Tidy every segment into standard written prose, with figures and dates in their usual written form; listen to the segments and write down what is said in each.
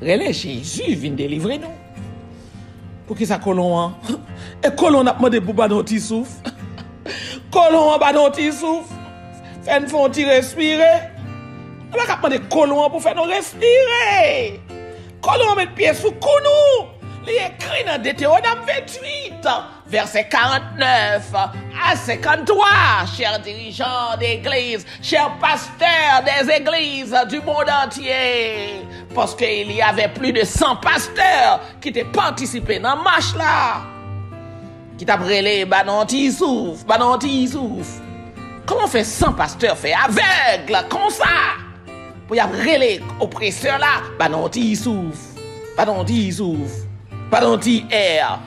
Relais Jésus vient délivrer nous. Pour qui ça colon? Et colon a demandé pour pas notre souffle. Colon a pas notre souffle. Fait nous font respirer. On va demander colon pour faire nous respirer. Colon met pied sous cou nous. Il écrit dans Deutéronome 28, verset 49 à 53, chers dirigeants d'église, chers pasteurs des églises du monde entier. Parce qu'il y avait plus de 100 pasteurs qui étaient participés dans la marche là. Qui t'a brûlé, bananti souffle. Comment fait 100 pasteurs fait aveugle comme ça? Pour y brûler oppresseur là, bananti souffle. Pardon, air.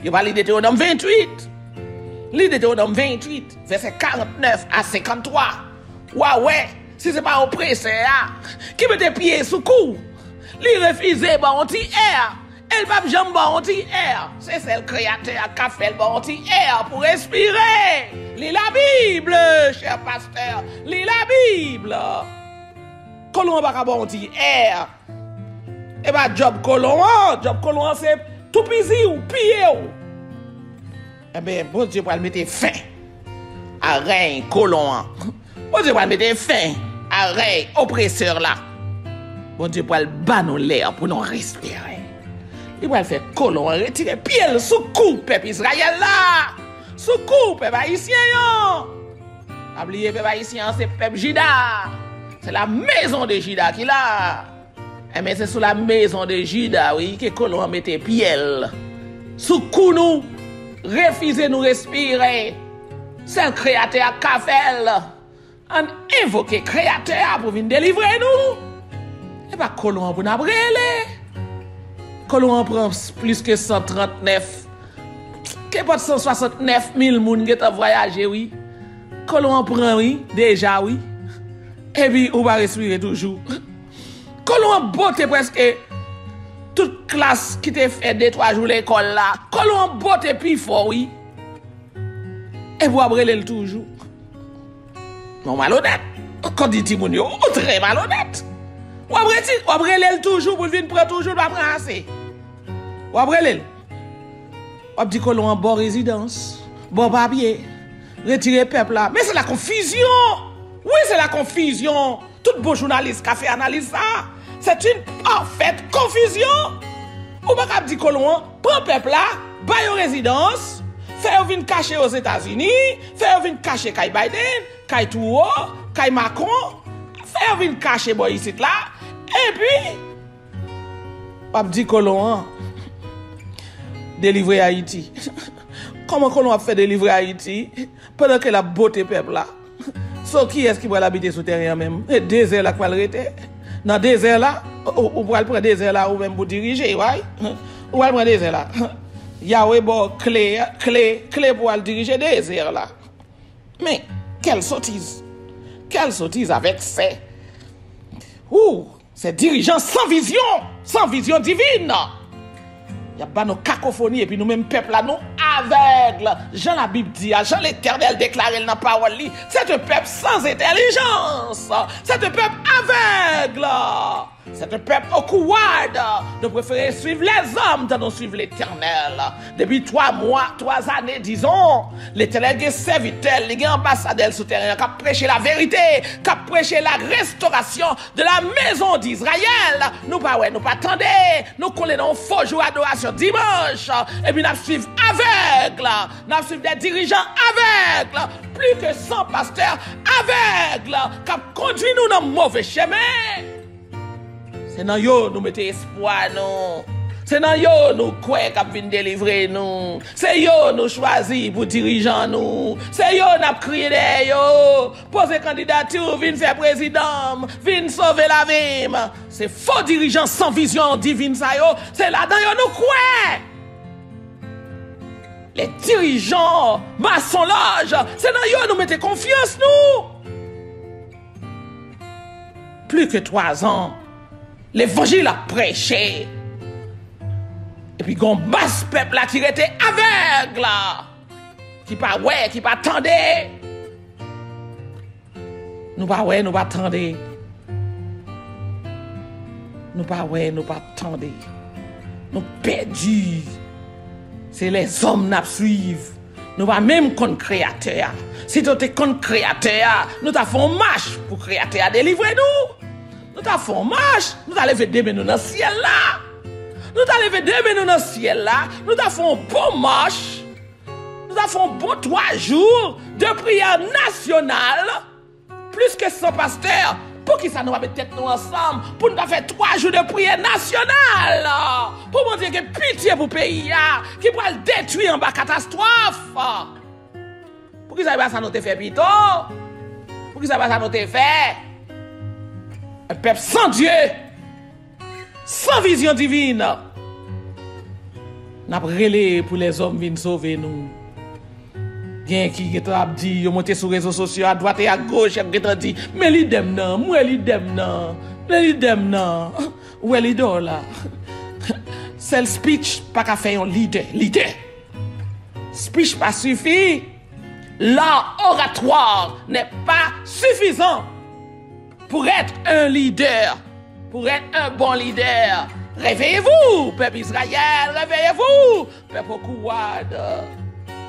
Il va lire Deutéronome 28. Lire Deutéronome 28, verset 49 à 53. Ouais, si c'est pas oppresseur, qui met tes pieds sous cou, lui refuser bon air. Elle va jamais bon air. C'est celle créateur qui a fait le bon air pour respirer. Lis la Bible, cher pasteur. Lis la Bible. Colon va bon air. Et bah job colon c'est tout pisi ou piller ou. Eh bien bon Dieu pour mettre fin à règne colon. Bon Dieu pour mettre fin à règne oppresseur là. Bon Dieu pour ban nous l'air pour nous respirer. Il va faire colon retirer pied sous cou peuple Israël là. Sous cou peuple haïtien yo. Oubliez peuple haïtien c'est peuple Juda. C'est la maison de Juda qui là. Mais c'est sous la maison de Juda, oui, que colon mette piel. Sous cou nous, refusez nous respirer. C'est un créateur qu'a fait. On invoque créateur pour venir délivrer nous. Et pas colon pour nous brûler. Colon prend plus que 139. Que pas 169 000 moun qui ont voyagé, oui. Colon prend, oui, déjà, oui. Et puis, on va respirer toujours. Colon beauté presque toute classe qui te fait 2-3 jours l'école là. Colon beauté plus fort, oui. Et vous abrez le toujours. Non, malhonnête. Quand dit Timoun yo, très malhonnête. Ou abrez le toujours pour venir prendre toujours pas prendre assez. Ou abrez le. Ou dit colon en bon résidence, bon papier, retirer peuple là. Mais c'est la confusion. Oui, c'est la confusion. Tout bon journaliste qui a fait analyse ça. C'est une parfaite confusion. Ou pas dire colon, prend peuple là, bail aux résidence, fait venir cacher aux États-Unis, fait venir cacher Kay Biden, Kay Touro, Kay Macron, fait venir cacher boy ici là, et puis pas dire colon délivrer Haïti. Comment colon a fait délivrer Haïti pendant que la beauté peuple là. So qui est-ce qui va l'habiter sous terrain même? Et désert là quoi le rete? Dans désert là, ou pour prendre désert là ou même pour diriger, ouais? Ou prendre désert là. Yahweh bon clé pour aller diriger désert là. Mais quelle sottise. Quelle sottise avec ces dirigeants sans vision divine. Il y a pas nos cacophonie et puis nous-mêmes peuple là nous aveugles. Jean la Bible dit, Jean l'Éternel déclaré dans la parole, c'est un peuple sans intelligence, c'est un peuple aveugle, c'est un peuple au couard de préférer suivre les hommes de nous suivre l'Éternel. Depuis 3 mois, 3 années, disons, l'Éternel est serviteur, il est ambassadeur souterrain, qui a prêché la vérité, qui a prêché la restauration de la maison d'Israël. Nous pas attendez, nous collons dans un faux jour d'adoration dimanche, et puis nous suivons aveugle, nous suivons des dirigeants aveugles, plus que 100 pasteurs aveugles, qui conduisent nous dans le mauvais chemin. C'est dans yo nous mettons espoir nous. C'est dans yo nous croyons qu'on vient délivrer nous. C'est yo nous choisir pour dirigeant nous. C'est yo n'a crié de yo. Poser candidature, vinn faire président, vinn sauver la vie. C'est faux dirigeants sans vision divine ça yo. C'est là-dedans yo nous croyons. Les dirigeants maçonnages, c'est dans yo nous mettons confiance nous. Plus que 3 ans. L'évangile a prêché. Et puis, gon basse peuple là qui était aveugle. Qui pas ouais, qui pas attendait. Nous pas ouais, nous pas attendait. nous pas ouais, nous pas tendre. Nous perdus. C'est les hommes qui suivent. Nous pas même contre créateur. Si tu es contre créateur, nous t'avons marche pour créateur délivrer nous. Nous t'avons marche, nous allons lever des mains dans le ciel là. Nous allons lever des mains dans le ciel là. Nous t'avons bon marche. Nous avons bon 3 jours de prière nationale. Plus que 100 pasteurs. Pour qui ça nous va mettre tête nous ensemble? Pour nous faire 3 jours de prière nationale. Pour montrer que pitié pour le pays qui va le détruire en bas catastrophe. Pour qui ça va ça nous te fait pito? Pour qui ça va ça nous te fait? Un peuple sans Dieu, sans vision divine. N'a relé pour les hommes venir sauver nous. Gen qui a dit, yo monté sur les réseaux sociaux à droite et à gauche, qui a dit, mais l'idem nan, moi l'idem nan, l'idem nan, où est l'idole là? C'est le speech pas qu'à faire un leader. Speech pas suffit. L'art oratoire n'est pas suffisant pour être un leader, pour être un bon leader. Réveillez-vous, peuple Israël, réveillez-vous, peuple Kouad.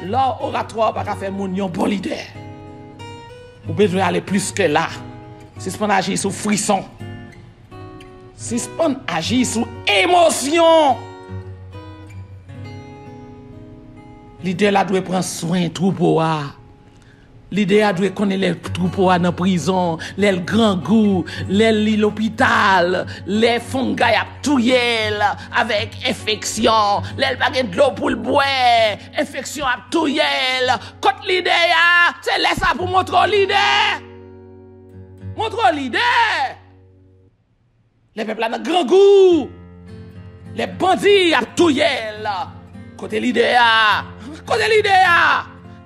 L'art oratoire pas qu'à faire mon bon leader. Vous besoin aller plus que là. Si on agit sous frisson, si on agit sous émotion, leader là doit prendre soin de troupeau. Leader doit connaître les troupeaux dans la prison, les grands goûts, les l'hôpital, les fungi à touyer avec infection, les bagues de l'eau pour le boire, infection à touyer. Quand leader, c'est laisse ça pour montrer leader. Montre leader. Les peuples dans grand goût, les bandits à touyer. Côté leader,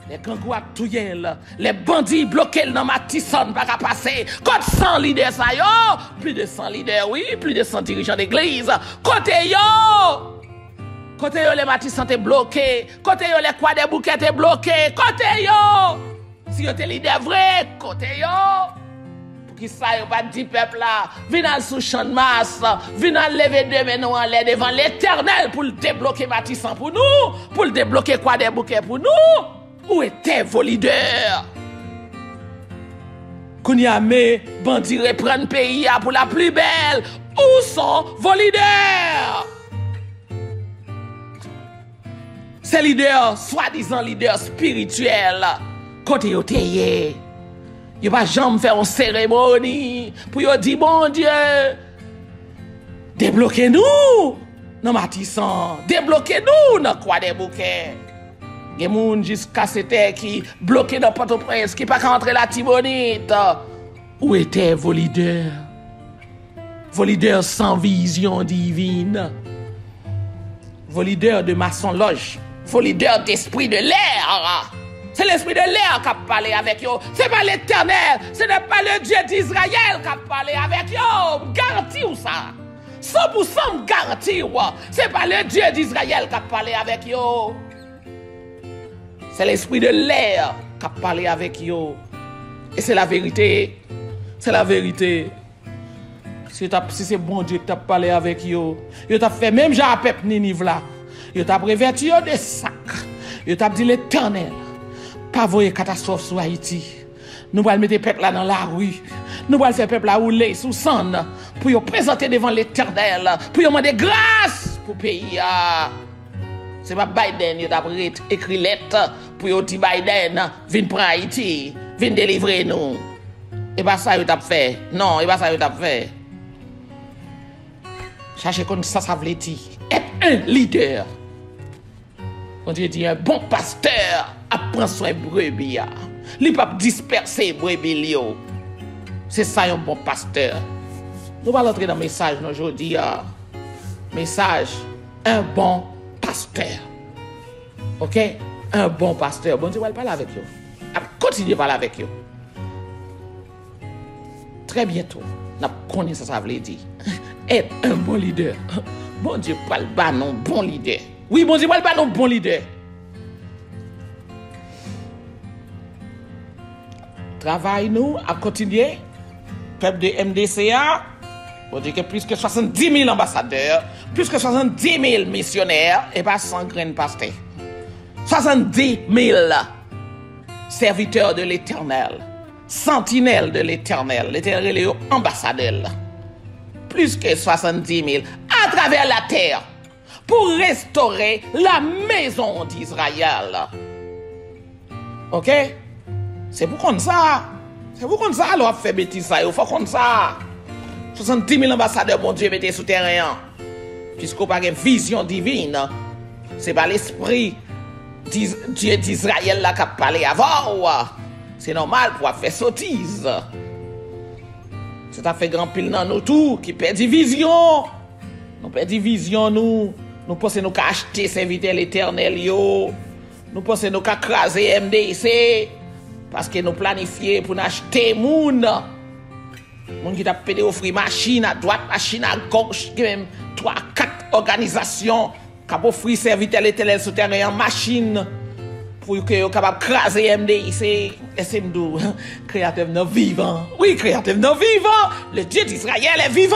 les gangouas touyer, les bandits bloqués dans ma tissonne pas passer. Côté 100 leaders ça yo, plus de 100 leaders oui, plus de 100 dirigeants d'église. Côté yo les matissantes sont bloqués, côté yo les croix des bouquets sont bloqués, côté yo si yo te leader vrai, côté yo pour qui ça yo pas dit peuple là, viens sous champ de masse, viens lever deux mains en l'air devant l'Éternel pour le débloquer matissant pour nous, pour le débloquer croix des bouquets pour nous. Où étaient vos leaders? Kounya me bandits reprennent pays pour la plus belle. Où sont vos leaders? Ces leaders, soi-disant leaders spirituels, côté yo teye, yo pas jamais faire une cérémonie pour yo dire bon Dieu, débloquez-nous dans Matissan, débloquez-nous dans Croix des Bouquets. Gen moun jusqu'à cette qui bloqué dans Port-au-Prince, qui pas rentrer la Tibonite. Où étaient vos leaders? Vos leaders sans vision divine. Vos leaders de maçon-loge. Vos leaders d'esprit de l'air. C'est l'esprit de l'air qui a parlé avec eux. Ce n'est pas l'Éternel. Ce n'est pas le Dieu d'Israël qui a parlé avec eux. Garantis ou ça? 100% garantis ou? Ce n'est pas le Dieu d'Israël qui a parlé avec eux. C'est l'esprit de l'air qui a parlé avec eux. Et c'est la vérité. C'est la vérité. Si c'est bon Dieu qui t'a parlé avec eux, il t'a fait même Jean Pep Ninive là. Il t'a préverti des sacs. Il t'a dit l'Éternel. Pas voyer catastrophe sur Haïti. Nous allons mettre le peuple là dans la rue. Nous allons faire le peuple là rouler sous sang. Pour y présenter devant l'Éternel. Pour y demander grâce pour le pays. C'est pas Biden qui a écrit lettre pour dire Biden, viens prendre Haïti, viens délivrer nous. Et pas ça, il t'a fait. Non, et pas ça, il t'a fait. Cherchez comme ça veut dire. Être un leader. On dit un bon pasteur apprend soin brebis. Il ne peut pas disperser brebis. C'est ça un bon pasteur. Nous allons entrer dans le message aujourd'hui. Message, un bon pasteur. Ok? Un bon pasteur. Bon Dieu va parler avec eux. Continuez à parler avec eux. Très bientôt, nous connaissons ça veut dire. Être un bon leader. Bon Dieu parle pas non bon leader. Oui, bon Dieu parle pas non bon leader. Travail nous à continuer. Peuple de MDCA. Bon Dieu, que plus que 70 000 ambassadeurs, plus que 70 000 missionnaires, et pas 100 graines pasteur. 70 000 serviteurs de l'Éternel, sentinelles de l'Éternel, l'Éternel est ambassadeur. Plus que 70 000 à travers la terre pour restaurer la maison d'Israël. Ok? C'est pour comme ça. C'est pour comme ça, alors, fait bêtise ça. Il faut comme ça. 70 000 ambassadeurs, mon Dieu, mettez sous terrain. Puisqu'on n'a pas une vision divine. C'est pas l'esprit Dieu d'Israël là qui a parlé avant. C'est normal pour faire sottise. C'est à fait grand pile dans nous tout qui perd vision. Nous perdons vision, nous pensons nous qu'à acheter serviteur l'éternel, nous pensons nous qu'à craser MDC, parce que nous planifions pour acheter moun. Moun qui t'a pédé offrir machine à droite, machine à gauche, même 3-4 organisations qui ont offert serviteur l'éternel souterrain en machine pour que vous capable craser MDC. SM2, créateur non vivant. Oui, créateur non vivant. Le Dieu d'Israël est vivant.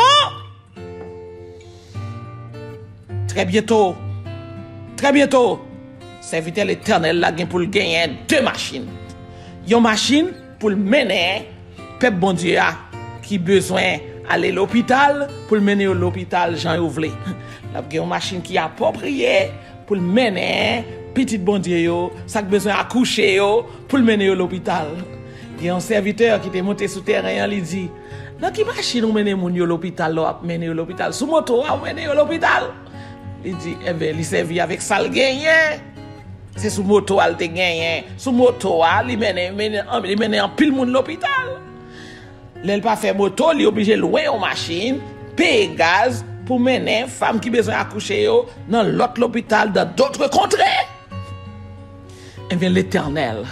Très bientôt, serviteur l'éternel là pour gagner 2 machines. Une machine pour mener peuple bon Dieu qui besoin aller à l'hôpital pour mener à l'hôpital Jean Ouvlé. La une machine qui est appropriée pour mener petit bon Dieu ça besoin accoucher pour mener à l'hôpital. Il y a un serviteur qui est monté sous terrain, il dit dans qui machine on mener mon à l'hôpital mener à l'hôpital sous moto on mener à l'hôpital. Il dit, eh bien, il servi avec ça le gagné. C'est sous moto, il te gagné. Sous moto, il mène en pile monde l'hôpital. Il pas fait moto, il est obligé de louer une machine, payer gaz pour mener une femme qui a besoin d'accoucher dans l'autre hôpital, dans d'autres contrées. Eh bien, l'Éternel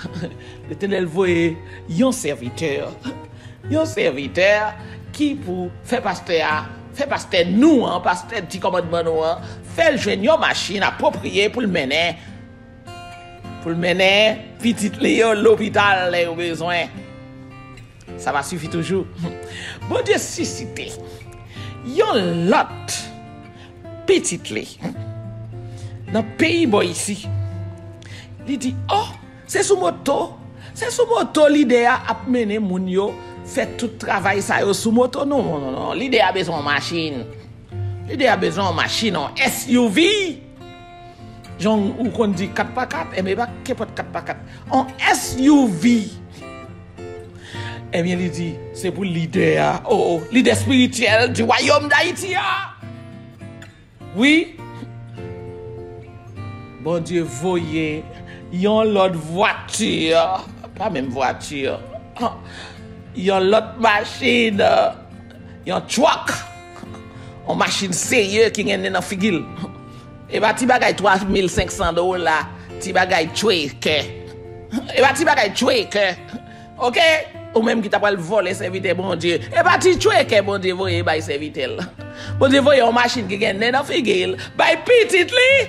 voyait un serviteur qui pour faire pasteur nous, pasteur petit commandement nous, fait le joindre une machine appropriée pour le mener petit Léo l'hôpital les au besoin. Ça va suffire toujours. Bon Dieu suscité. Yon lot petit Léo dans le pays boy ici. Il dit oh, c'est sous moto l'idée à mener moun yo fait tout travail ça yo sous moto non l'idée a besoin de machine. L'idée a besoin de machine en SUV. Genre ou qu'on dit 4x4 et mais pas qu'importe 4x4 en SUV. Et bien il dit c'est pour leader leader spirituel du royaume d'Haïti. Oui. Bon Dieu voyez yon l'autre voiture, pas même voiture. Yon l'autre machine, yon truck. Une machine sérieuse qui est dans figil. Et bah ti bagay $3,500 ti bagay chouek. Et bah ti bagay chouek. OK? Ou même qui t'a pas le voler serviteur bon Dieu. Et bah ti chouek bon Dieu voye bay serviteur. Bon Dieu voye une machine qui est dans figil, bay petit li.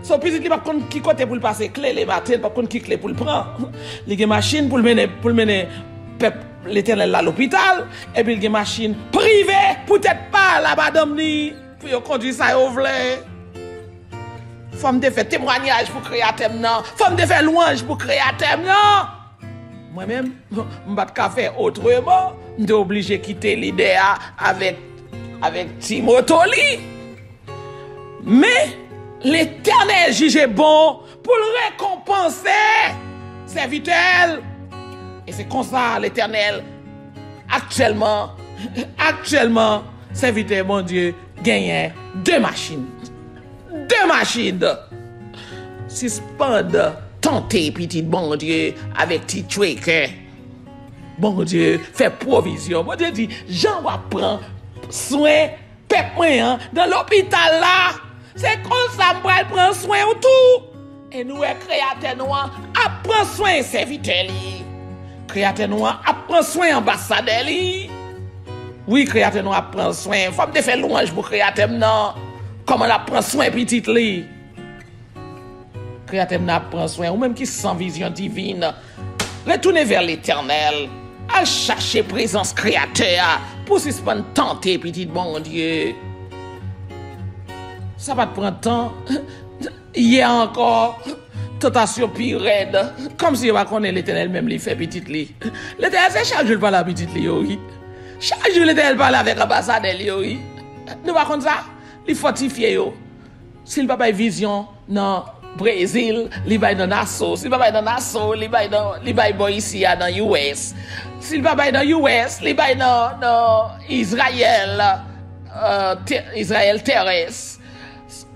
So petit li pas connait qui côté pour le passer clé les matin, pas connait qui clé pour le prendre. Li gen machine pour le mener peuple l'Éternel à l'hôpital et puis il y a une machine privée peut-être pas la madame ni pour conduire ça au vle. Faut me faire témoignage pour créateur non, faut me faire louange pour créateur non. Moi-même m'pas pas faire autrement, m'étais obligé quitter l'idée avec Timothy. Mais l'Éternel juge bon pour le récompenser serviteur. Et c'est comme ça l'Éternel actuellement serviteur mon Dieu gagne 2 machines. 2 machines. Suspendre tenter petit bon Dieu avec petit truc. Bon Dieu fait provision. Bon Dieu dit Jean va prendre soin peuple dans l'hôpital là. C'est comme ça m'pral prendre soin ou tout. Et nous créateur noir prend soin serviteur li. Créateur noir prend soin ambassadeur li. Oui, créateur noir prend soin. Faut me faire louange pour créateur non. Comment la prend soin petite li. Créateur n'a prend soin ou même qui sans vision divine. Retournez vers l'Éternel. À chercher présence créateur pour suspendre tenter, petit bon Dieu. Ça va te prendre temps. Hier encore, tentation pire raide. Comme si on va connaître l'Éternel même lui fait petite li. L'Éternel c'est chaque jour parle à petite li, oui. Chaque jour l'Éternel parle avec l'ambassadeur, oui. Nous va comme ça, il fortifie yo. S'il va pas vision dans Brésil, il va dans Nassau. S'il va pas dans Nassau, il va boy ici dans US. S'il va pas dans US, il va dans Israël, Israël terrestre.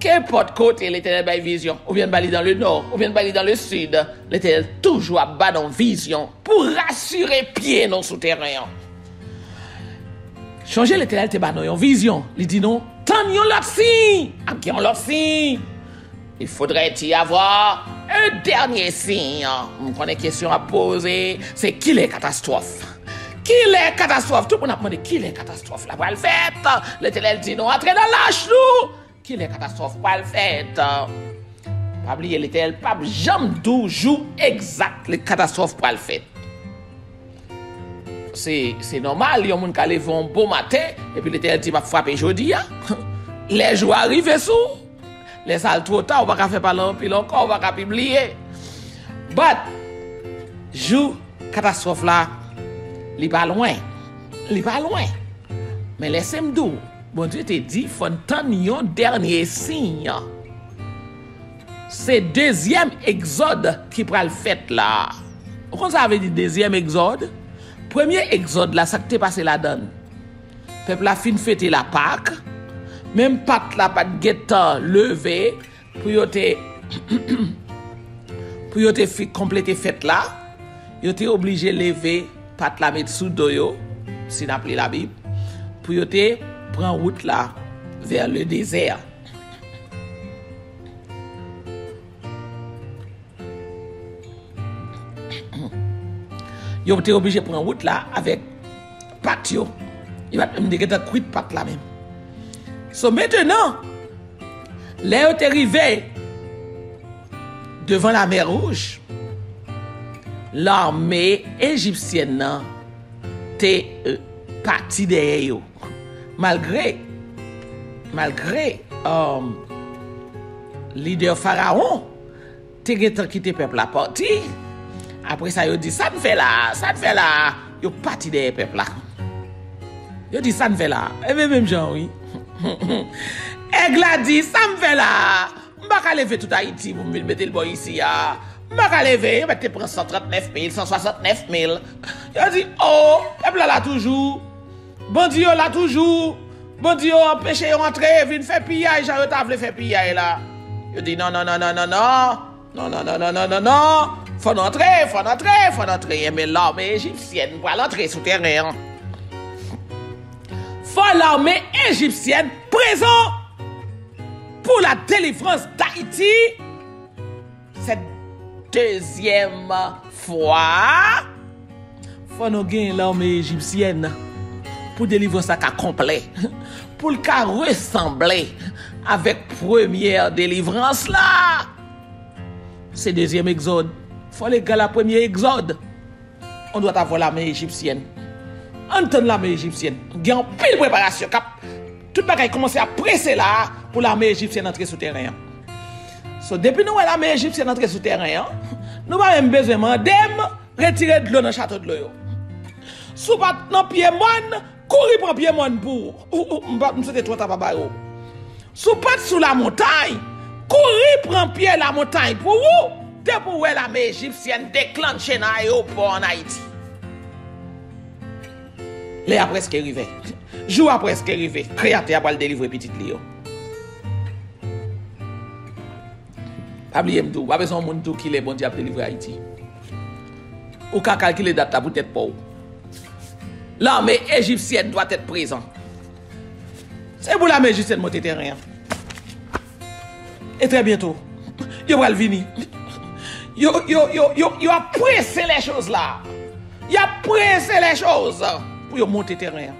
Qu'importe côté l'Éternel va vision, ou bien bali dans le nord, ou bien bali dans le sud, l'Éternel toujours bas dans vision pour rassurer pied dans souterrain. Changer l'Éternel te bas dans vision, il dit non, tant yon l'autre signe, qui on l'autre signe. Il faudrait y avoir un dernier signe. On connaît question à poser, c'est qui les catastrophes? Qui les catastrophes? Tout le monde a demandé qui les catastrophes là pour le fait. L'Éternel dit non, entrez dans l'âge nous. Qui les catastrophes pas le fait? Pas oublier l'Éternel, pas jamais toujours exact les catastrophes pas le fait. C'est normal, il y a un qui lève un beau matin et puis l'Éternel dit va frapper jeudi. Les jours arrivent sous. Les salles trop tard, on va pas faire parler puis encore, on va pas publier. But jour catastrophe là, il pas loin. Il pas loin. Mais laissez-moi dire, bon Dieu te dit, faut entendre un dernier signe. C'est deuxième exode qui prend le fait là. Comment ça veut dire deuxième exode? Premier exode là, ça qui t'est passé là-dedans. Peuple a fin fêter la Pâque. Même Pâque là, pas de guettant levé pour te compléter fête là. Yo te obligé lever Pâque la mettre sous dos si n'a pris la Bible. Pour yo te prendre route là vers le désert. Yo te obligé prendre route là avec Pâque yo. Il va me dire que t'as quitté Pâque là même. So maintenant, là où tu es arrivé devant la mer Rouge, l'armée égyptienne t'es partie derrière eux. Malgré leader pharaon, t'es quitté peuple à parti. Après ça, il dit ça ne fait là, il parti derrière peuple là. Il dit ça ne fait là, et même Jean oui. Aigle a dit, ça me fait là. Je ne vais pas lever tout Haïti pour me mettre le boy ici. Je ne vais pas lever, je vais prendre 139 000, 169 000. Il a dit, oh, et puis là toujours. Bandit là toujours. Bandit empêche de rentrer, viens faire pillage, j'ai voulu faire pillage là. Il dit, non. Faut entrer. Mais l'armée égyptienne pour l'entrer sous terrain. Faut l'armée égyptienne présent pour la délivrance d'Haïti. Cette deuxième fois, faut nous gagner l'armée égyptienne pour délivrer ça complet, pour le cas ressembler avec première délivrance là. C'est deuxième exode. Faut les gars la première exode. On doit avoir l'armée égyptienne. Entendre l'armée égyptienne. Il y a une pile préparation. Tout le monde commence à presser là pour l'armée égyptienne entrer sous terrain. So, depuis nous, l'armée égyptienne entrer sous terrain, nous avons besoin de retirer de l'eau dans le château de l'eau. Sous pas dans pied mon, courir pour pied mon pour. C'était trop tard. Sous pas sous la montagne, courir pour pied la montagne pour vous. Depuis où l'armée égyptienne déclenche dans l'aéroport en Haïti. Les après ce qui arrivé. Jour après ce qui arrivé. Créateur va le délivrer petit Léo. Pas oublier m'dou, pas besoin de monde qui les bon Dieu délivrer Haïti. Ou qu'à calculer date pour tête pour. L'armée égyptienne doit être présente. C'est pour l'armée égyptienne monter terrain. Et très bientôt, yo va venir. Yo a pressé les choses là. Yo a pressé les choses pour monter terrain.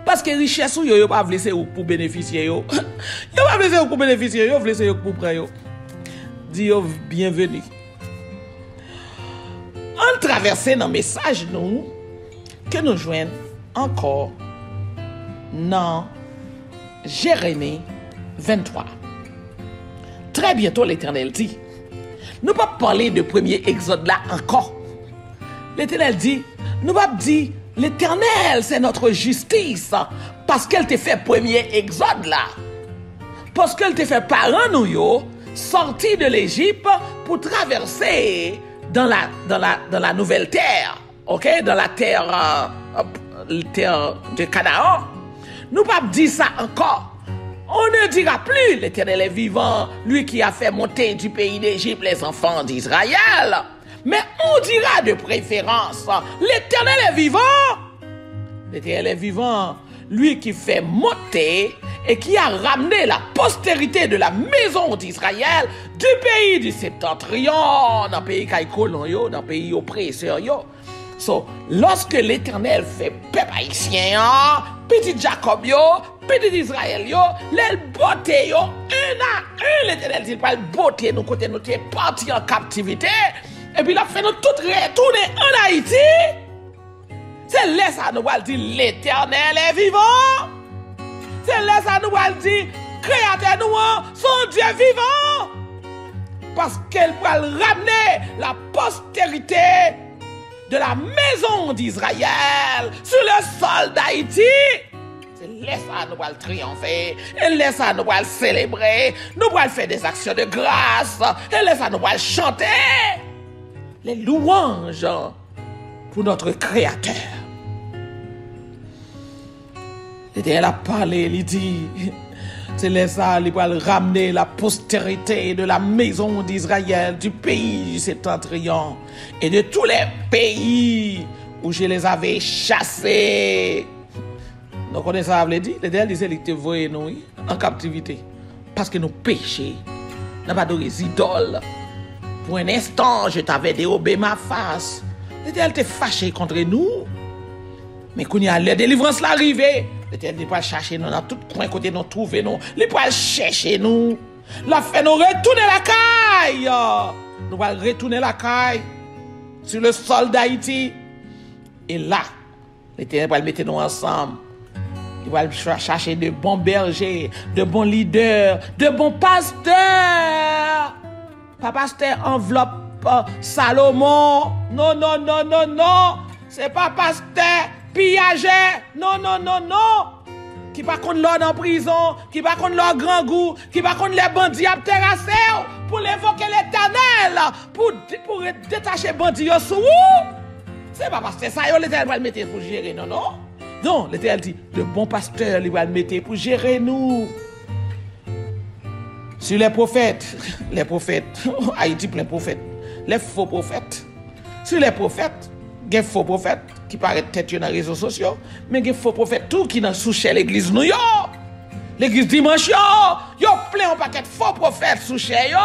Parce que richesse yo pas laisser pour bénéficier yo. Yo pas laisser pour bénéficier, yo laisser pour prendre yo. Dis yo bienvenue. En traversant dans message nous que nous joignons encore dans Jérémie 23. Très bientôt, l'Éternel dit, nous ne pouvons pas parler de premier exode là encore. L'Éternel dit, nous ne pouvons pas dire, l'Éternel, c'est notre justice, parce qu'elle t'a fait premier exode là. Parce qu'elle t'a fait parents nous yo, sorti de l'Égypte pour traverser dans la nouvelle terre, ok, dans la terre de Canaan. Nous ne pouvons pas dire ça encore. On ne dira plus, l'Éternel est vivant, lui qui a fait monter du pays d'Égypte les enfants d'Israël. Mais on dira de préférence, l'Éternel est vivant. L'Éternel est vivant, lui qui fait monter et qui a ramené la postérité de la maison d'Israël du pays du septentrion, dans le pays Kaïkolon, dans le pays oppresseur. So, lorsque l'Éternel fait peuple haïtien, petit Jacob, petit Israël, les beauté, un à un, l'Éternel dit, pas le beauté, nous côté nous sommes partis en captivité, et puis il a fait nous tout retourner en Haïti. C'est là ça nous va dire, l'Éternel est vivant. C'est là ça nous va dire, créateur nous, son Dieu vivant. Parce qu'elle va ramener la postérité de la maison d'Israël sur le sol d'Haïti. C'est laisse ça nous allons triompher, et laisse ça nous allons célébrer, nous allons faire des actions de grâce, et laisse ça nous allons chanter les louanges pour notre Créateur. L'Éternel a parlé, il dit, c'est laisse ça, il va ramener la postérité de la maison d'Israël, du pays du septentrion, et de tous les pays où je les avais chassés. Nous connaissons ça, l'Éternel disait qu'il te voyait nous en captivité. Parce que nous péchons. Nous n'avons pas de idoles. Pour un instant, je t'avais dérobé ma face. L'Éternel t'est fâché contre nous. Mais quand il y a la délivrance l'arrivée, l'Éternel n'est pas chercher nous dans tout coin côté nous trouver nous. Il n'est pas chercher nous. La fait nous retourner la caille. Nous allons retourner la caille sur le sol d'Haïti. Et là, l'Éternel va le mettre nous ensemble. Il va chercher de bons bergers, de bons leaders, de bons pasteurs. Pas pasteur enveloppe Salomon. Non, non, non, non, non. C'est pas pasteur pillager. Non, non, non, non. Qui pas contre l'ordre en prison, qui pas contre leur grand goût, qui pas contre les bandits à terrasser pour l'évoquer l'Éternel, pour détacher les bandits sous vous. C'est pas pasteur ça, l'Éternel va le mettre pour gérer, non, non. Non, l'Éternel dit, le bon pasteur, il va le mettre pour gérer nous. Sur les prophètes, Haïti plein de prophètes, les faux prophètes. Sur les prophètes, il y a des faux prophètes qui paraissent tête dans les réseaux sociaux, mais il y a des faux prophètes tout qui sont sous l'église New York. L'église dimanche, yo plein un paquet de faux prophètes sous chez yo.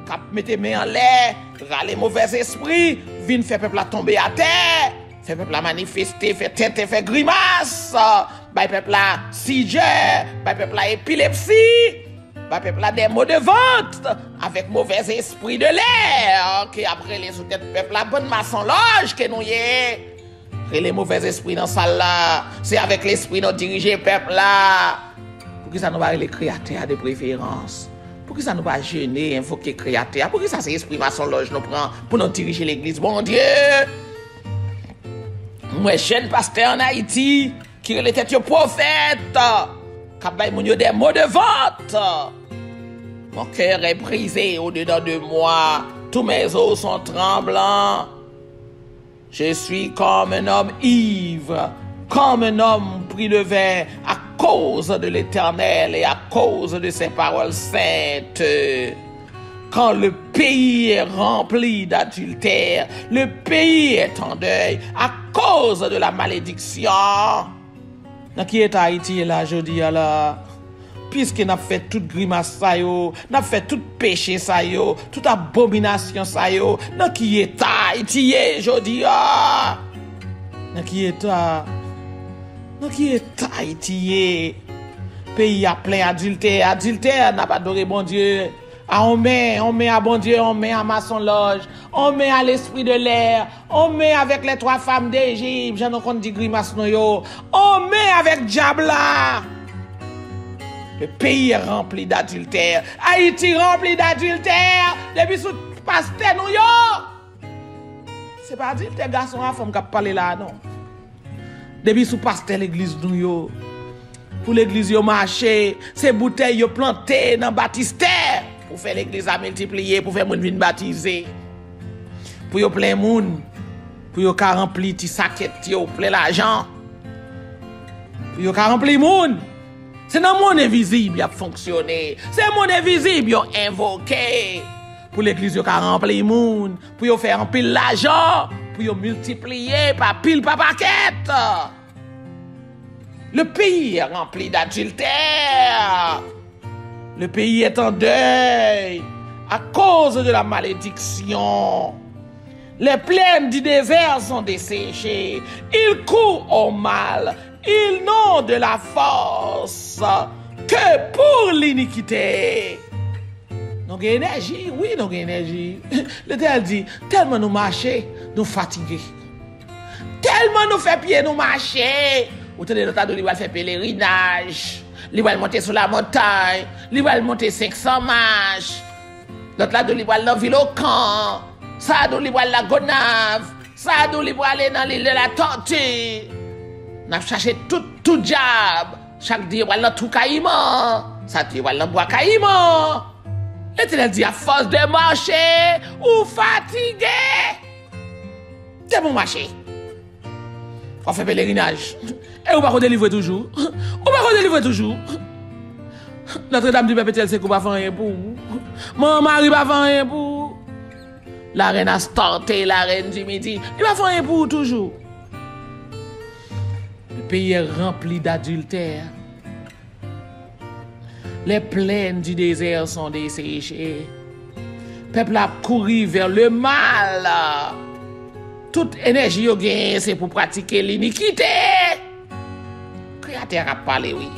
Cap mettez main en l'air, râler mauvais esprit, viennent faire peuple à tomber à terre. Fait peuple à manifester, fait tête, fait grimace, bay peuple à CJ, bay peuple à épilepsie, bay peuple à des maux de ventre, avec mauvais esprit de l'air, qui après les sous-têtes peuple à bonne maçon loge que nous y est. Et les mauvais esprits dans salle là, c'est avec l'esprit nous diriger peuple là. Pour que ça nous va les créateurs de préférence. Pour que ça nous va gêner, invoquer créateurs. Pour que ça c'est esprit maçon loge nous prend pour nous diriger l'église. Bon Dieu. Moi, jeune pasteur en Haïti, qui était un prophète, qui a des mots de vente. Mon cœur est brisé au-dedans de moi. Tous mes os sont tremblants. Je suis comme un homme ivre, comme un homme pris de vin à cause de l'Éternel et à cause de ses paroles saintes. Quand le pays est rempli d'adultère, le pays est en deuil à cause de la malédiction. Dans qui est Haïti là, je dis là, puisque n'a fait toute grimace ça yo, n'a fait tout péché ça yo, toute abomination ça yo, dans qui est Haïti, je dis là, dans qui est Haïti, pays a plein adultère, adultère n'a pas adoré bon Dieu. On met à bon Dieu, on met à maçon loge, on met à l'esprit de l'air, on met avec les 3 femmes d'Égypte, j'en ai compte dit grimace noyo, on met avec Diabla. Le pays est rempli d'adultère. Haïti rempli d'adultère. Depuis sous pasteur nous yo. C'est pas adultère garçon à femme qui a parlé là non. Depuis sous pasteur l'église nous yo. Pour l'église yo marché, ces bouteilles yo plantées dans baptistère pour faire l'église à multiplier, pour faire moun vin baptiser. Pour yo plein moun, pour yo ka rempli ti saquette yo plein l'argent. Pour yo ka rempli moun. C'est dans le monde invisible qui a fonctionné. C'est le monde invisible qui a invoqué. Pour l'église, qui a rempli le monde. Pour faire un pile l'argent. Pour multiplier par pile par paquet. Le pays est rempli d'adultère. Le pays est en deuil à cause de la malédiction. Les plaines du désert sont desséchées. Ils courent au mal. Ils n'ont de la force que pour l'iniquité. Nous avons énergie, oui, nous avons énergie. L'Éternel dit, tellement nous marchons, nous fatigués. Tellement nous fait pied, nous marcher. Vous tenez le temps de faire pèlerinage. Il va monter sur la montagne. Il va monter 500 marches. L'autre là, il va aller dans la ville au camp. Ça, il va aller à la Gonave. Ça, il va aller dans l'île de la Tortue. On a cherché tout diable. Chaque dia, on a tout caïman. Ça, tu vas dans bois caïman. L'Éternel dit, à force de marcher, ou fatigué. C'est bon marcher. On fait pèlerinage. Et on va délivrer toujours. On va délivrer toujours. Notre-Dame du Père c'est qu'on va faire rien pour vous. Mon mari va faire rien pour. La reine a starté, la reine du midi. Il va faire rien pour toujours. Le pays est rempli d'adultère. Les plaines du désert sont desséchées. Le peuple a couru vers le mal. Toute énergie au gain, c'est pour pratiquer l'iniquité. Créateur a parlé, oui.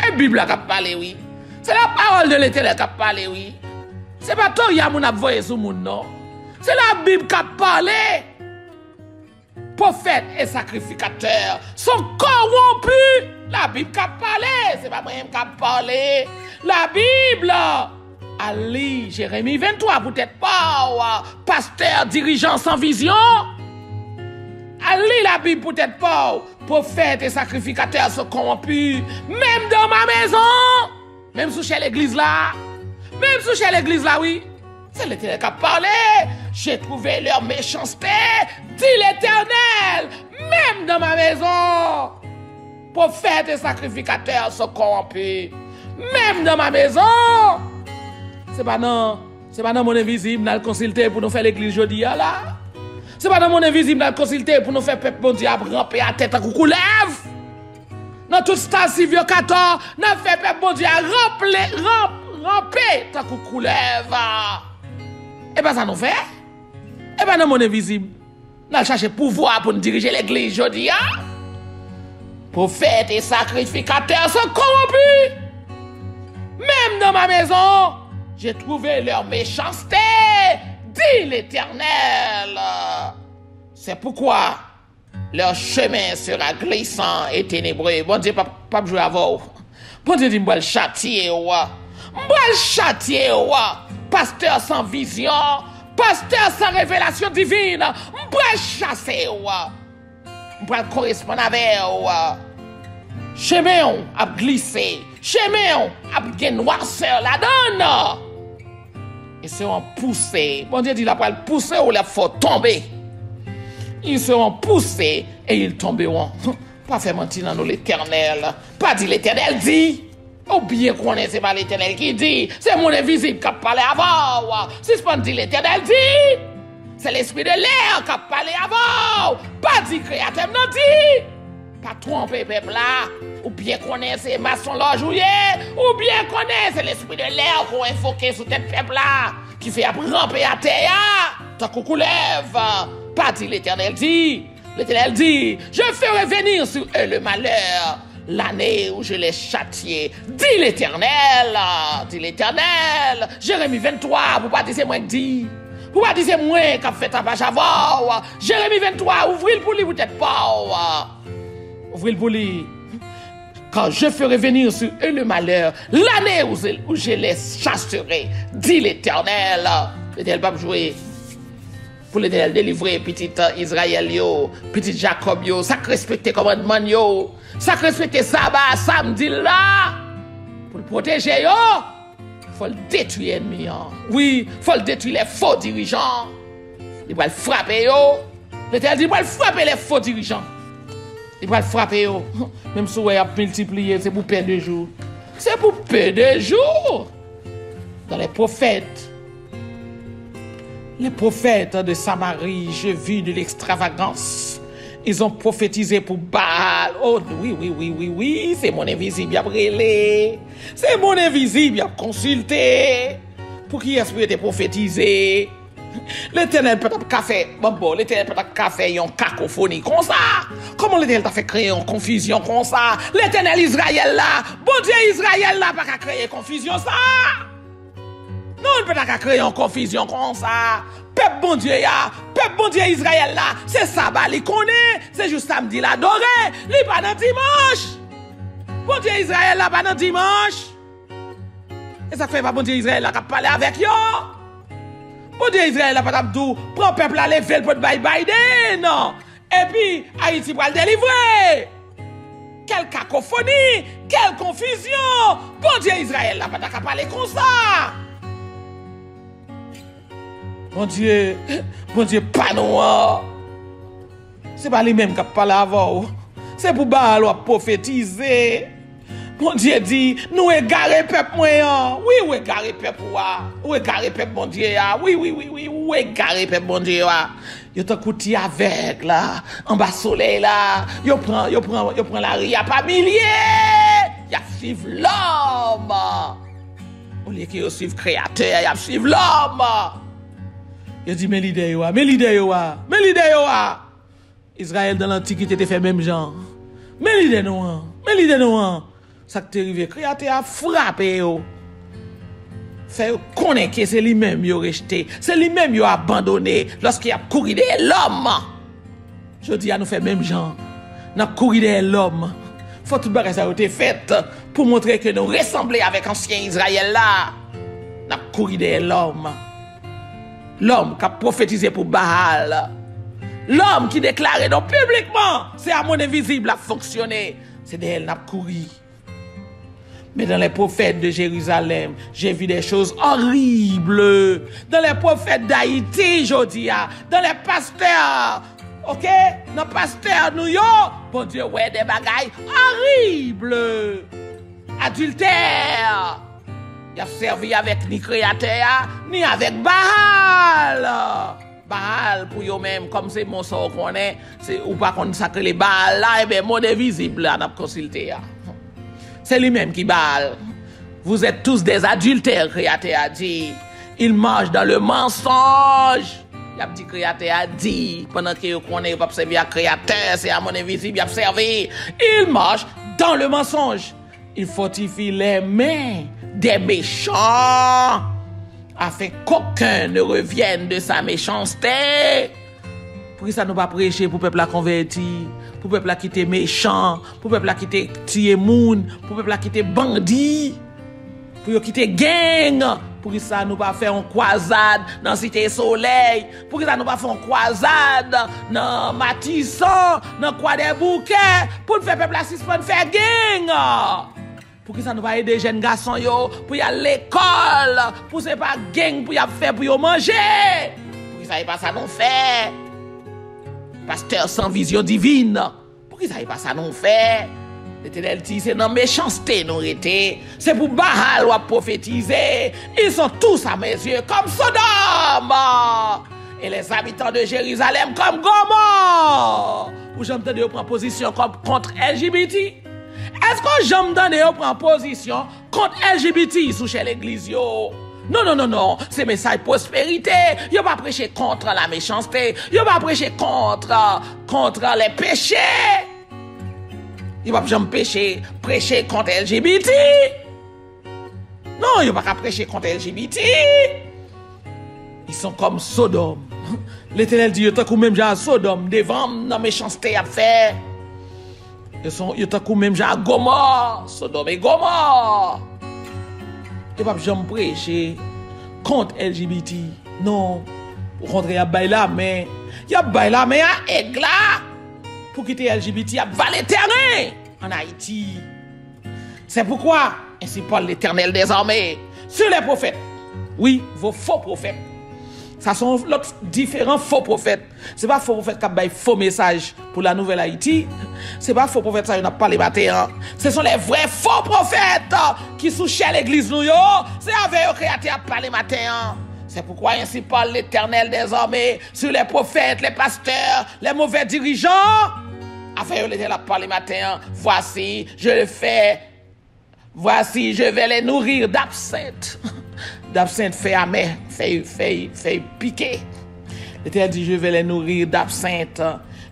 La Bible a parlé, oui. C'est la parole de l'Éternel qui a parlé, oui. C'est pas toi qui a voyé sur le monde, non. C'est la Bible qui a parlé. Prophètes et sacrificateurs sont corrompus. La Bible qui a parlé. C'est pas moi-même qui a parlé. La Bible. Ali, Jérémie 23, peut-être pas. Pasteur, dirigeant sans vision. Ali, la Bible, peut-être pas. Prophètes et sacrificateurs sont corrompus. Même dans ma maison. Même sous chez l'église là. Même sous chez l'église là, oui. C'est l'Éternel qui a parlé. J'ai trouvé leur méchanceté, dit l'Éternel, même dans ma maison. Prophètes et sacrificateurs sont corrompus. Même dans ma maison. C'est pas non mon invisible, nous consulter pour nous faire l'église jeudi là. C'est pas dans mon invisible, nous consulter pour nous faire peuple bon Dieu ramper à tête à coucou lève. Dans tout stade civil 14, nous fait peuple bon Dieu ramper à coucou lève. Et bien ça nous fait. Et bien dans mon invisible, nous allons chercher pouvoir pour nous diriger l'église jeudi. Prophètes et sacrificateurs sont corrompus. Même dans ma maison, j'ai trouvé leur méchanceté, dit l'Éternel. C'est pourquoi leur chemin sera glissant et ténébreux. Bon Dieu, pas jouer avant. Bon Dieu dit, moi le châtier, moi le châtier, pasteur sans vision, pasteur sans révélation divine, moi chasser, moi correspondre avec. Chemin a glissé, chemin a gagné noirceur la donne. Ils seront poussés. Bon Dieu dit la poêle pousser ou la faut tomber. Ils seront poussés et ils tomberont. Pas faire mentir dans nous l'Éternel. Pas dit l'Éternel dit. Ou bien qu'on est, c'est pas l'Éternel qui dit. C'est mon invisible qui a parlé avant. Si c'est pas dit l'Éternel dit. C'est l'esprit de l'air qui a parlé avant. Pas dit créateur non dit. Pas tromper peuple là. Ou bien qu'on est, c'est maçon loge ou bien qu'on est, c'est l'esprit de l'air qu'on a invoqué sur tête peuple là. Qui fait ramper à terre. Tant qu'on lève. Pas dit l'Éternel dit. L'Éternel dit, je ferai venir sur eux le malheur, l'année où je l'ai châtié. Dit l'Éternel, dit l'Éternel. Jérémie 23, pour pas dire c'est moi qui dis. Pour pas dire c'est moi qui a fait tapage avant. Jérémie 23, ouvrez le pour lui, vous n'êtes pas. Ouvrez le pour lui. Quand je ferai venir sur eux le malheur, l'année où je les chasserai, dit l'Éternel. L'Éternel va jouer. Pour l'Éternel délivrer petit Israël yo, petit Jacob yo, ça respecter commandement yo, ça respecter sabbat, samedi là, pour le protéger yo, faut le détruire l'ennemi. Oui, faut le détruire les faux dirigeants. Il va le frapper yo. L'Éternel dit il va le frapper les faux dirigeants. Il va le frapper yo. Même si on a multiplié, c'est pour paix de jour. C'est pour paix de jour. Dans les prophètes. Les prophètes de Samarie, j'ai vu de l'extravagance. Ils ont prophétisé pour Baal. Oh oui, c'est mon invisible, il a brûlé. C'est mon invisible, il a consulté. Pour qui est-ce que tu prophétisé? L'Éternel peut-être fait, l'Éternel peut-être fait une cacophonie comme ça. Comment l'Éternel t'a fait créer une confusion comme ça? L'Éternel Israël là, bon Dieu Israël là, pas qu'à créer confusion ça. Non, il peut pas créer une confusion comme ça. Peuple bon Dieu Israël là, c'est sabbat, il connaît, c'est juste samedi l'adoré, il pas dans dimanche. Bon Dieu Israël là, pas dans dimanche. Et ça fait pas bon Dieu Israël là qui parler avec yo. Bon Dieu Israël là, pas d'abdou, prend peuple là, lever le pot de Biden, non. Et puis, Haïti va le délivrer. Quelle cacophonie, quelle confusion. Bon Dieu Israël là, pas d'à parler comme ça. Bon Dieu, pas nous. C'est pas lui-même qui a parlé avant. C'est pour Baal ou prophétiser. Bon Dieu dit, nous égarer peuple moyen. Oui, ou égarer peuple ou égarer peuple bon Dieu. Oui, ou égarer peuple bon Dieu. Yo te kouti avec là, en bas soleil là. Yo prend la rue, y a pas milliers. Y a suivre l'homme. Au lieu que yo suivre créateur, y a suivre l'homme. Il dit, mais l'idée yo. Israël dans l'Antiquité te fait même genre. Mais l'idée non. Ça qui t'est arrivé, créateur a frappé yo. Fait connaître que c'est lui-même yo rejeté. C'est lui-même yo abandonné lorsqu'il a couru derrière l'homme. Je dis à nous faire même genre. N'a couru derrière l'homme. Faut tout bagage ça a été fait pour montrer que nous ressemblons avec ancien Israël là. N'a couru derrière l'homme. L'homme qui a prophétisé pour Baal. L'homme qui déclarait donc publiquement, c'est à mon invisible à fonctionner. C'est d'elle n'a couru. Mais dans les prophètes de Jérusalem, j'ai vu des choses horribles. Dans les prophètes d'Haïti, je dis, dans les pasteurs, ok? Dans les pasteurs New York, bon Dieu, ouais, des bagailles horribles. Adultère. Il a servi avec ni créateur, ni avec Baal. Baal pour eux-mêmes, comme c'est mon sort qu'on est, ou pas qu'on sacre les Baal là, et bien, mon invisible, là, on a consulté. C'est lui-même qui Baal. Vous êtes tous des adultères, créateur a dit. Il marche dans le mensonge. Il a dit créateur a dit, pendant que vous connaissez, vous observez à créateur, c'est à mon invisible, il a observé. Il marche dans le mensonge. Il fortifie les mains des méchants afin qu'aucun ne revienne de sa méchanceté. Pour ça nous pas prêcher pour peuple à converti, pour peuple à quitter méchant, pour peuple à quitter tuer moun, pour peuple à quitter bandit, pour quitter gang. Pour ça nous pas faire une croisade dans Cité Soleil, pour ça nous pas faire une croisade dans Matisson, dans Croix des Bouquets, pour faire peuple à suspendre faire gang. Pour que ça nous va aider jeunes garçons yo pour y aller à l'école, pour c'est pas gang pour y faire pour y manger. Pour que ça y pas ça non fait. Pasteur sans vision divine. Pour que ça y pas ça non fait. L'Éternel dit c'est dans méchanceté nous été. C'est pour Baal ou prophétiser. Ils sont tous à mes yeux comme Sodome. Et les habitants de Jérusalem comme Gomorrhe. Ou j'aime de prendre position contre LGBT. Est-ce que j'aime donner prendre position contre LGBT sous chez l'église yo? Non. C'est message prospérité. Yo pas prêcher contre la méchanceté. Yo pas prêcher contre les péchés. Il va jamais prêcher contre LGBT. Non, il va pas prêcher contre LGBT. Ils sont comme Sodome. L'Éternel dit, il y même genre Sodome, devant la méchanceté à faire. Ils sont même genre Gomorre, Sodome et Gomorre. Il va jamais prêcher contre LGBT. Non. Au contraire, il y a mais il y a la main à Aigla pour quitter LGBT, il y a valet terrain en Haïti. C'est pourquoi, ainsi parle l'Éternel des armées, sur les prophètes. Oui, vos faux prophètes. Ça sont différents faux prophètes. Ce n'est pas faux prophètes qui ont faux messages pour la nouvelle Haïti. Ce n'est pas faux prophètes ça, on n'a pas les matin. Ce sont les vrais faux prophètes qui souchent l'église nous. C'est avec eux qui ont parlé matin. C'est pourquoi ainsi parle l'Éternel des armées sur les prophètes, les pasteurs, les mauvais dirigeants. Afin de la parler matin, voici, je le fais. Voici, je vais les nourrir d'absinthe. D'absinthe fait amer, fait piquer. L'Éternel dit, je vais les nourrir d'absinthe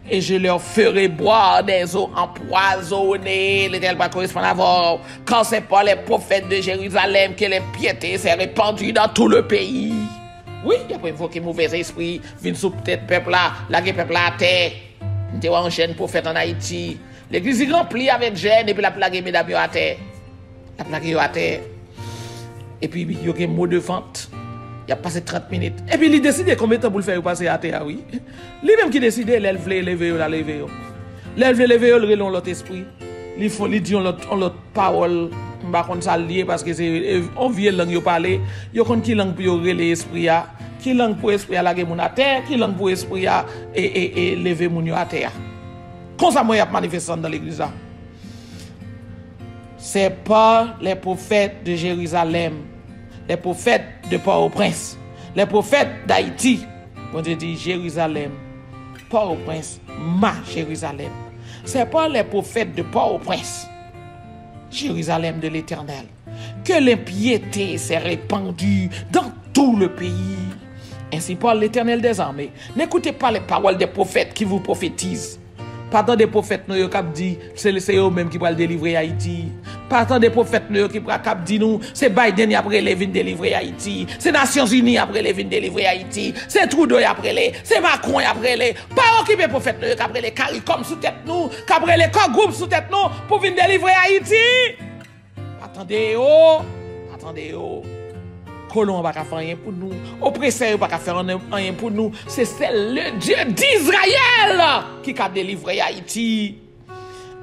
et je leur ferai boire des eaux empoisonnées. L'Éternel va correspondre à vous. Quand c'est pas les prophètes de Jérusalem que l'impiété s'est répandue dans tout le pays. Oui, il y a pas invoqué mauvais esprit, vient sous peut-être peuple là, laguer peuple là à terre. Nous avons un jeune prophète en Haïti. L'église est remplie avec jeunes et puis la plague mesdames à terre. La plague à terre. Et puis il y a un mot de vente. Il a passé 30 minutes. Et puis il décide combien de temps pour le faire passer à terre, oui. Lui-même qui décide, il veut lever, la lever. Il veut lever, il relève l'autre esprit. Il faut lui dire l'autre parole. Je ne sais pas ça lié parce que c'est en vieille langue il parle. Il y a qui langue pour relever l'esprit, qui langue pour esprit à la guerre à terre, qui langue pour esprit et lever mon à terre. Comme ça, moi, il y a manifestant dans l'église. C'est pas les prophètes de Jérusalem, les prophètes de Port-au-Prince, les prophètes d'Haïti. Bon Dieu dit Jérusalem, Port-au-Prince, ma Jérusalem. C'est pas les prophètes de Port-au-Prince, Jérusalem de l'Éternel, que l'impiété s'est répandue dans tout le pays. Ainsi parle l'Éternel des armées. N'écoutez pas les paroles des prophètes qui vous prophétisent. Pas tant des prophètes nous qui dit c'est eux-mêmes qui vont délivrer Haïti. Pas tant des prophètes nous qui dit nous c'est Biden après les vins délivrer Haïti. C'est Nations Unies après les vins délivrer Haïti. C'est Trudeau après les, c'est Macron après les. Pas occuper prophètes nous qui après les CARICOM sous tête nous, qui après les groupe sous tête nous pour venir délivrer Haïti. Attendez. Colon va pas faire rien pour nous, oppresseur va pas faire rien pour nous, c'est le Dieu d'Israël qui a délivré Haïti.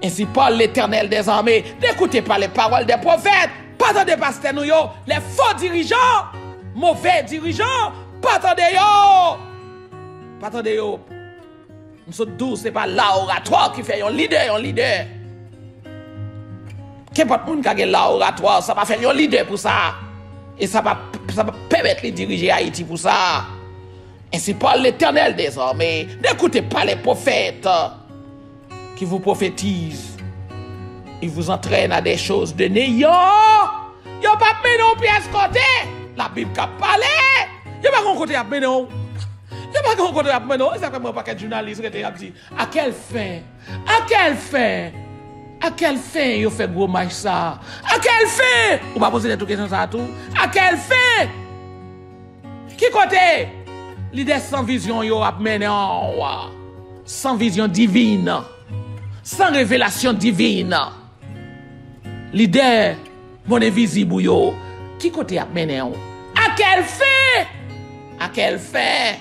Ainsi parle l'Éternel des armées. N'écoutez pas les paroles des prophètes, pas attendez pasteurs nous les faux dirigeants, mauvais dirigeants, pas attendez yo. Nous sommes douce, c'est pas l'oratoire qui fait un leader. Qu'importe monde qui a l'oratoire, ça va faire un leader pour ça. Et ça va permettre de diriger Haïti pour ça. Ainsi parle l'Éternel des armées. N'écoutez pas les prophètes qui vous prophétisent. Ils vous entraînent à des choses de néant. Ils n'ont pas mis nos pieds à ce côté. La Bible qui a parlé. Il n'y a pas de côté à mener. Il n'y a pas de côté à mener. C'est comme un paquet de journalistes qui a dit à quelle fin? À quelle fin vous fait gros match ça? À quelle fin? On va poser des questions à tout. À quelle fin? Qui côté? L'idée sans vision yo a mené en haut. Sans vision divine. Sans révélation divine. L'idée mon invisible yo. Qui côté a mené en haut? À quelle fin? À quelle fin?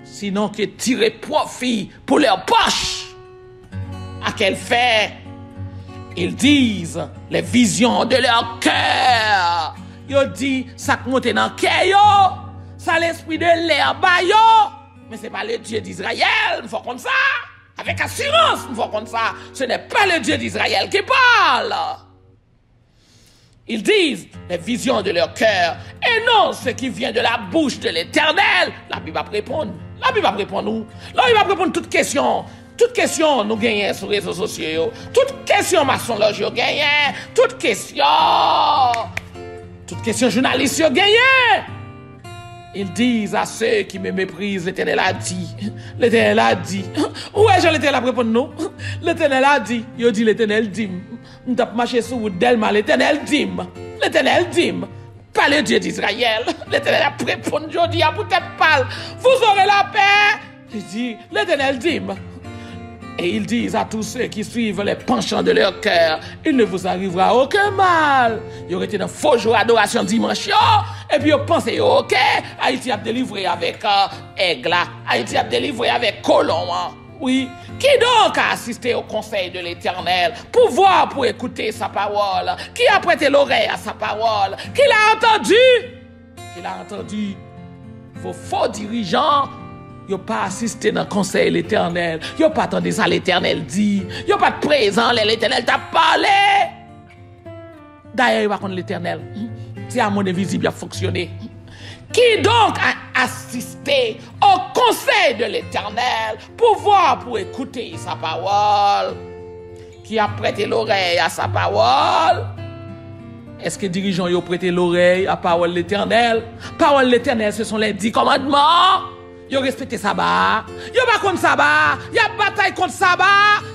Sinon que tirer profit pour leur poche. À quelle fin? Ils disent les visions de leur cœur. Ils disent ça monte dans le cœur. Ça l'esprit de l'air bayo. Mais ce n'est pas le Dieu d'Israël. Il faut comme ça. Avec assurance, il faut comme ça. Ce n'est pas le Dieu d'Israël qui parle. Ils disent les visions de leur cœur et non ce qui vient de la bouche de l'Éternel. La Bible va répondre. La Bible va répondre nous. La Bible va répondre toutes questions. Toute question nous gagnons sur les réseaux sociaux. Toute question maçonnerie nous gagnons. Toute question journaliste nous gagnons. Ils disent à ceux qui me méprisent, l'Éternel a dit. L'Éternel a dit. Ouais, je l'Éternel a répondu non. L'Éternel a dit. Il dit l'Éternel dit. On t'a marché sur route d'Elma. L'Éternel dit. L'Éternel dit. Pas le Dieu d'Israël. L'Éternel a répondu. Je dis à peut-être pas. Vous aurez la paix. Il dit. L'Éternel dit. Et ils disent à tous ceux qui suivent les penchants de leur cœur, il ne vous arrivera aucun mal. Ils auraient été dans faux jour adoration dimanche. Et puis ils pensent, ok, Haïti a délivré avec aigle, Haïti a délivré avec colon. Oui. Qui donc a assisté au conseil de l'Éternel pour voir, pour écouter sa parole? Qui a prêté l'oreille à sa parole? Qui l'a entendu? Qui l'a entendu? Vos faux dirigeants, ils n'ont pas assisté dans le conseil de l'Éternel. Ils n'ont pas attendu ça l'Éternel dit. Ils n'ont pas de présent, l'Éternel t'a parlé. D'ailleurs, il va contre l'Éternel. C'est à mon invisible a fonctionné. Qui donc a assisté au conseil de l'Éternel pour voir, pour écouter sa parole? Qui a prêté l'oreille à sa parole? Est-ce que les dirigeants ont prêté l'oreille à la parole de l'Éternel? Parole de l'Éternel, ce sont les 10 commandements. Ils ont respecté sabbat. Ils ont pas contre sabbat. Ils ont bataille contre sabbat.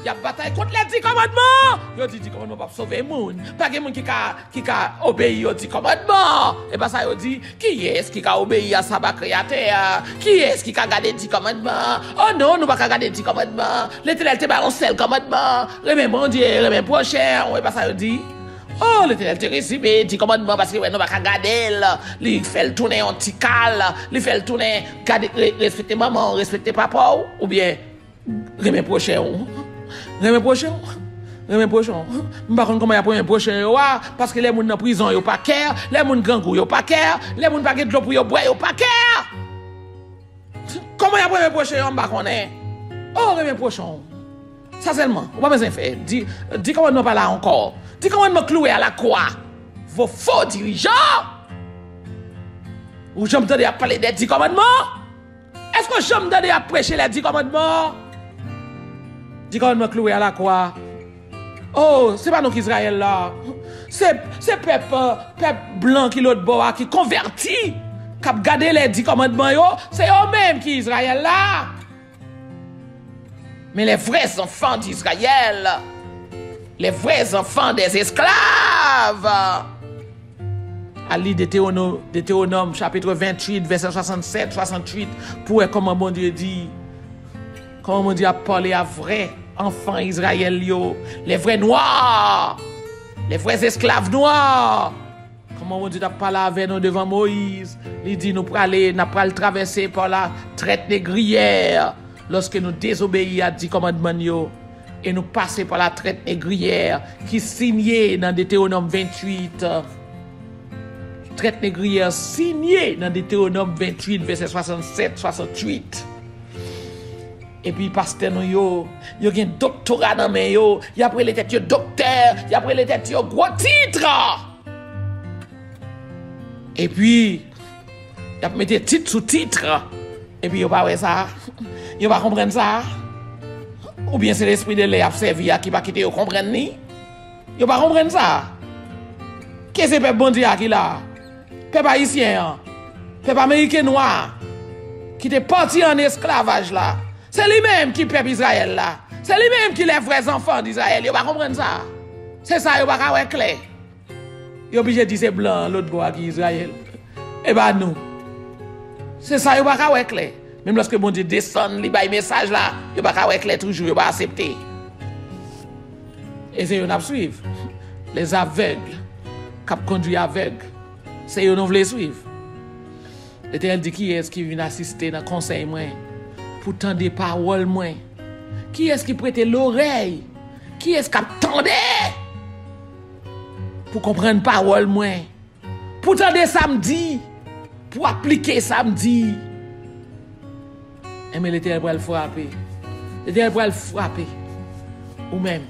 Ils ont bataille contre les 10 commandements. Ils ont dit 10 commandements pour sauver le monde. Pas que monde qui a obéi aux 10 commandements. Et bien ça, ils ont dit, qui est-ce qui a obéi à sabbat créateur? Qui est-ce qui a gardé 10 commandements? Oh non, nous ne pouvons pas garder 10 commandements. L'Éternel te balance seul commandement. Remets bon Dieu, remets prochain. Et bien ça, ils ont dit, oh, l'Éternel te résumé, dit commandement parce que nous ne pouvons pas garder. Il fait le tourner en tical, il fait le tourner, respecter maman, respecter papa, ou bien, remet prochain. Remet prochain. Remet prochain. Je ne sais pas comment il y a remet prochain, parce que les gens en prison, ils n'ont pas cœur, les gens grand goût, ils n'ont pas cœur, les gens pas de l'eau pour boire, ils n'ont pas cœur. Comment il y a remet prochain, on ne sait pas. Oh, remet prochain. Ça seulement, on va pas besoin faire. Dis comment nous pas là encore. Dis comment nous clouer à la croix. Vos faux dirigeants. Ou j'aime donner à parler des 10 commandements? Est-ce que j'aime donner à prêcher les 10 commandements? 10 commandements cloués à la croix. Oh, c'est pas nous qu'Israël là. C'est peuple blanc qui l'autre bois qui converti, qui a gardé les 10 commandements yo, c'est eux-mêmes qui Israël là. Mais les vrais enfants d'Israël, les vrais enfants des esclaves, à lire Deutéronome chapitre 28, verset 67, 68, pour voir comment mon Dieu dit, comment mon Dieu a parlé à vrais enfants Israël, les vrais noirs, les vrais esclaves noirs. Comment mon Dieu a parlé avec nous devant Moïse, il dit nous allons traverser par la traite négrière. Lorsque nous désobéissons à 10 commandements et nous passons par la traite négrière qui est signée dans Deutéronome 28. Traite négrière signée dans Deutéronome 28, verset 67, 68. Et puis, pasteur, il y a un doctorat dans mes yo, il y a après les têtes docteur, il y a après les têtes gros titre. Et puis, il y a mis titre sous titre. Et puis, il n'y a pas ça. Vous ne comprenez ça? Ou bien c'est l'esprit de l'air servi qui va quitter, vous comprenez? Vous ne comprenez ça? Qu'est-ce que c'est le bon Dieu qui là? Peuple haïtien, peuple américain noir, qui est parti en esclavage là. C'est lui-même qui peuple Israël là. C'est lui-même qui est les vrais enfants d'Israël. Vous ne comprenez ça? C'est ça, vous ne comprenez pas clair. Vous êtes obligé de dire c'est blanc, l'autre bois qui est Israël. Et bien nous. C'est ça, vous ne comprenez pas clair. Même lorsque bon Dieu descend, il y a un message là, il n'y a pas clair toujours, il n'y a pas accepter. Et c'est eux qui suivre. Les aveugles, qui conduisent aveugles, c'est eux qui veulent suivre. L'Éternel dit qui est-ce qui vient assister dans le conseil moi, pour tendre des paroles moi? Qui est-ce qui prête l'oreille? Qui est-ce qui attendait pour comprendre parole moi? Pour tendre samedi, pour appliquer samedi. Mais l'Éternel va le frapper. L'Éternel va le frapper. Ou même,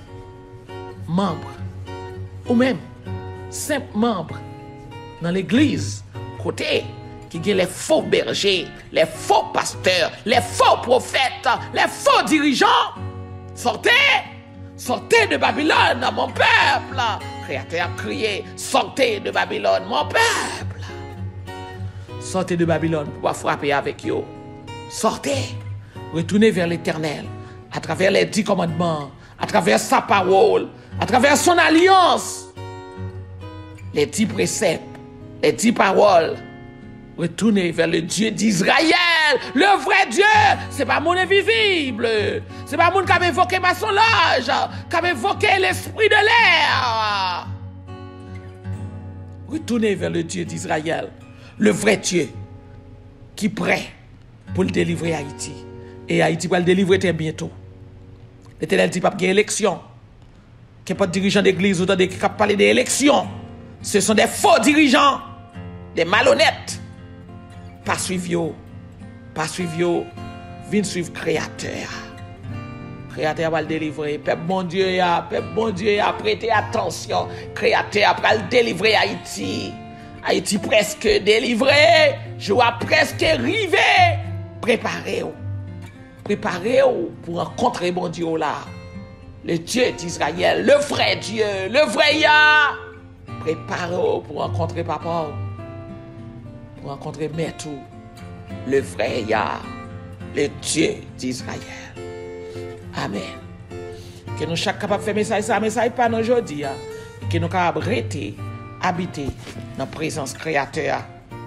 membre. Ou même, simple membre dans l'église. Côté, qui ont les faux bergers, les faux pasteurs, les faux prophètes, les faux dirigeants. Sortez! Sortez de Babylone, mon peuple! Créateur a crié, sortez de Babylone, mon peuple! Sortez de Babylone pour pas frapper avec eux. Sortez. Retournez vers l'Éternel à travers les 10 commandements, à travers sa parole, à travers son alliance. Les 10 préceptes, les 10 paroles. Retournez vers le Dieu d'Israël, le vrai Dieu. C'est pas mon invisible. C'est pas mon qui a évoqué maçonnage, qui a évoqué l'esprit de l'air. Retournez vers le Dieu d'Israël, le vrai Dieu, qui est prêt pour le délivrer Haïti. Et Haïti va le délivrer très bientôt. L'Éternel dit pas qu'il y a élection. Qu'il n'y a pas de dirigeants d'église ou qui parlent d'élection. Ce sont des faux dirigeants, des malhonnêtes. Pas suivre, pas suivre, viens suivre Créateur. Créateur va le délivrer. Peuple bon Dieu, prêtez attention. Créateur va le délivrer Haïti. Haïti presque délivré. Je vois presque arrivé. Préparez-vous. Préparez-vous pour rencontrer bon Dieu là. Le Dieu d'Israël, le vrai Dieu, le vrai Yah. Préparez-vous pour rencontrer papa. Pour rencontrer Maître, le vrai Yah, le Dieu d'Israël. Amen. Que nous chaque capable de faire message pas nous aujourd'hui. Que nous capables de rester, habiter dans la présence créateur.